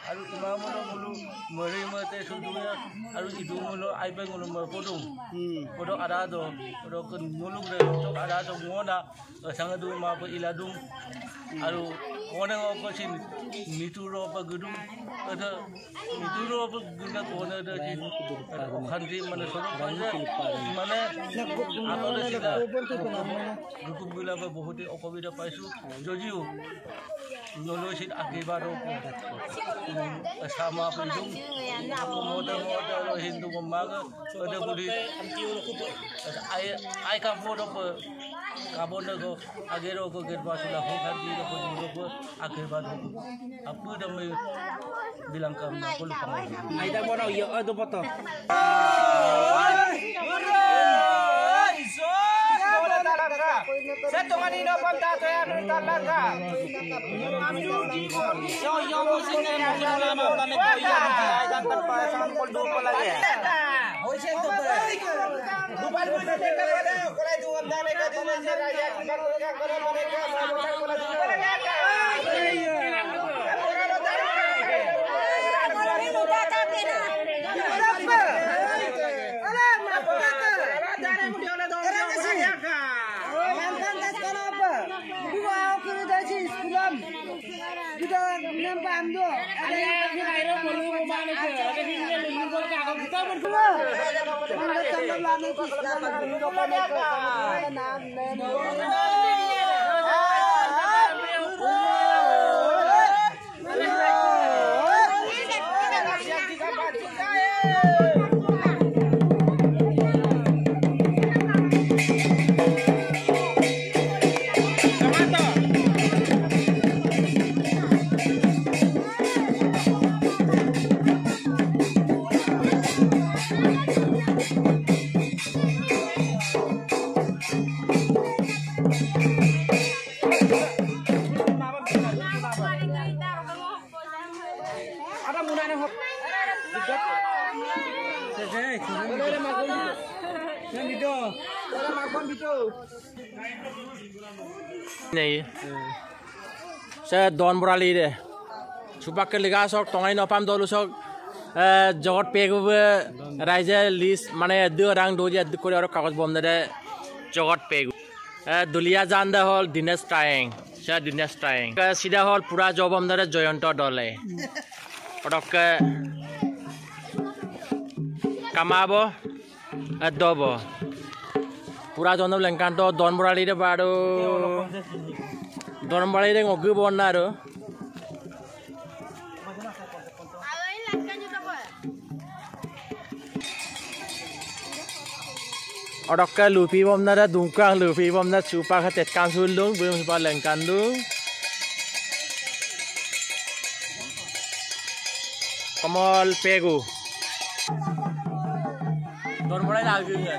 আৰু ইমামনৰ মলো মৰি মতে সুদুয়া আৰু ইদু মলো আইবে মলো মপদুম পদো আদাদো পদো মলো ৰে তো আদাদো মোনা sangadু মাপ ইলাদুম আৰু কোনে অকছিন মিতুৰো পগুদুম এটা মিতুৰো পগুদা কোনে দে খান্তি মানে সৰু মানে আতলে সিধা গুকুবগুলা বহুতে অকবিতা পাইছো যদিও নলৈছিল আশীৰ্বাদৰ sama pendung model Hindu membaga ada budi ai kampung apa kabon ko agero ko gerba sudah bukan di ko ko akhir baru apa demi bilang ke makul pang ai dah bono yo ada foto Satu manino pamta saya talaga. Yo musiknya mungkin lama tane koyo dan tanpa sampul dulu lagi. Hoisen to per. Dupal mana teka pada kalau itu ngandale ka dina raja kita kalau mereka mau kalau Này sẽ đòn bora li de chupak ke lega sok tongai no pam dolu sok jogot pegu raise list mane du rang doje kore aro kagoj bom de jogot pegu dulia janda hol dinesh trying se dinesh trying sida hol pura jobom de joyonto dole odok kamabo adobo pura jono lengkanto don borali de bado don borali de ngogu bonaro odok lupi bomnara dungkang lupi bomna chupa khatet kan sulung bum pa lengkan lu Komol pegu. Dormolay lagi ya.